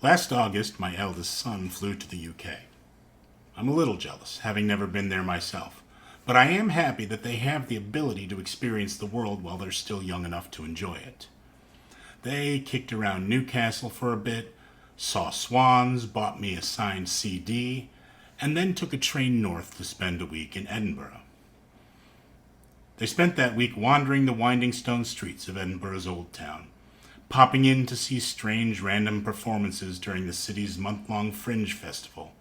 Last August, my eldest son flew to the UK. I'm a little jealous, having never been there myself, but I am happy that they have the ability to experience the world while they're still young enough to enjoy it. They kicked around Newcastle for a bit, saw swans, bought me a signed CD, and then took a train north to spend a week in Edinburgh. They spent that week wandering the winding stone streets of Edinburgh's Old Town, popping in to see strange random performances during the city's month-long fringe festival,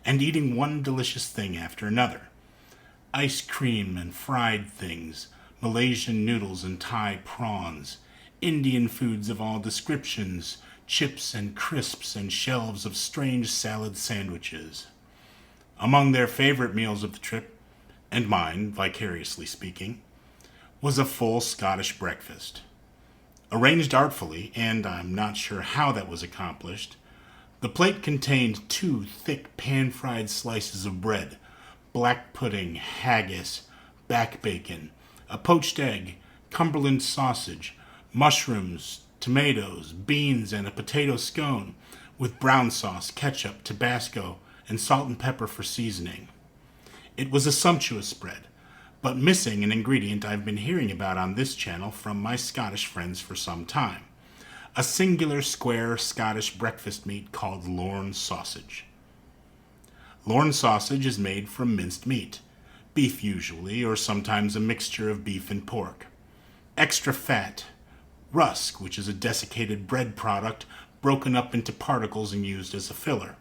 and eating one delicious thing after another. Ice cream and fried things, Malaysian noodles and Thai prawns, Indian foods of all descriptions, chips and crisps and shelves of strange salad sandwiches. Among their favorite meals of the trip, and mine, vicariously speaking, was a full Scottish breakfast. Arranged artfully, and I'm not sure how that was accomplished, the plate contained 2 thick pan-fried slices of bread, black pudding, haggis, back bacon, a poached egg, Cumberland sausage, mushrooms, tomatoes, beans, and a potato scone, with brown sauce, ketchup, Tabasco, and salt and pepper for seasoning. It was a sumptuous spread, but missing an ingredient I've been hearing about on this channel from my Scottish friends for some time. A singular square Scottish breakfast meat called Lorne sausage. Lorne sausage is made from minced meat, beef usually, or sometimes a mixture of beef and pork. Extra fat, rusk, which is a desiccated bread product broken up into particles and used as a filler,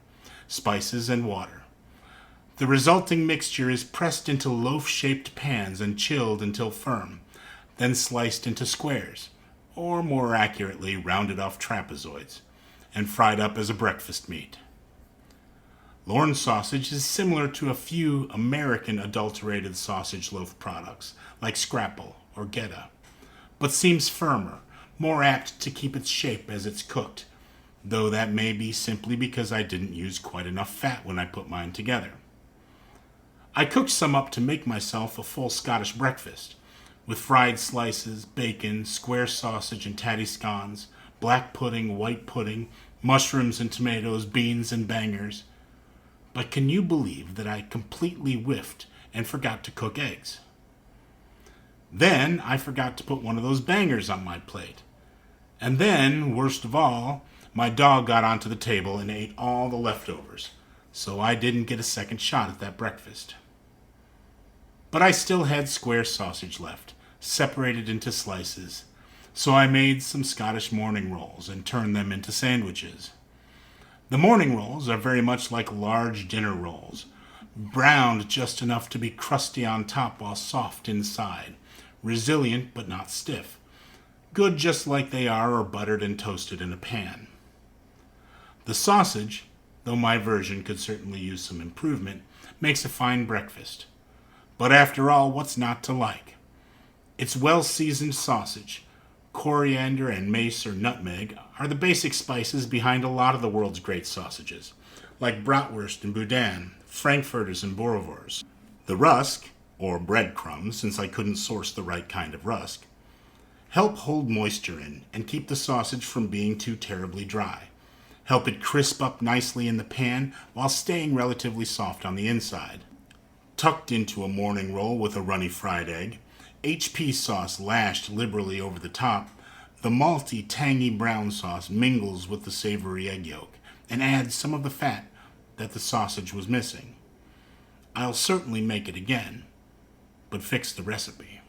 spices, and water. The resulting mixture is pressed into loaf-shaped pans and chilled until firm, then sliced into squares, or more accurately, rounded off trapezoids, and fried up as a breakfast meat. Lorne sausage is similar to a few American adulterated sausage loaf products, like Scrapple or Gouda, but seems firmer, more apt to keep its shape as it's cooked, though that may be simply because I didn't use quite enough fat when I put mine together. I cooked some up to make myself a full Scottish breakfast, with fried slices, bacon, square sausage and tatty scones, black pudding, white pudding, mushrooms and tomatoes, beans and bangers. But can you believe that I completely whiffed and forgot to cook eggs? Then I forgot to put one of those bangers on my plate. And then, worst of all, my dog got onto the table and ate all the leftovers, so I didn't get a second shot at that breakfast. But I still had square sausage left, separated into slices, so I made some Scottish morning rolls and turned them into sandwiches. The morning rolls are very much like large dinner rolls, browned just enough to be crusty on top while soft inside, resilient but not stiff, good just like they are buttered and toasted in a pan. The sausage, though my version could certainly use some improvement, makes a fine breakfast. But after all, what's not to like? It's well-seasoned sausage. Coriander and mace or nutmeg are the basic spices behind a lot of the world's great sausages, like bratwurst and boudin, frankfurters and boerewors. The rusk, or breadcrumbs since I couldn't source the right kind of rusk, help hold moisture in and keep the sausage from being too terribly dry. Help it crisp up nicely in the pan while staying relatively soft on the inside. Tucked into a morning roll with a runny fried egg, HP sauce lashed liberally over the top, the malty, tangy brown sauce mingles with the savory egg yolk and adds some of the fat that the sausage was missing. I'll certainly make it again, but fix the recipe.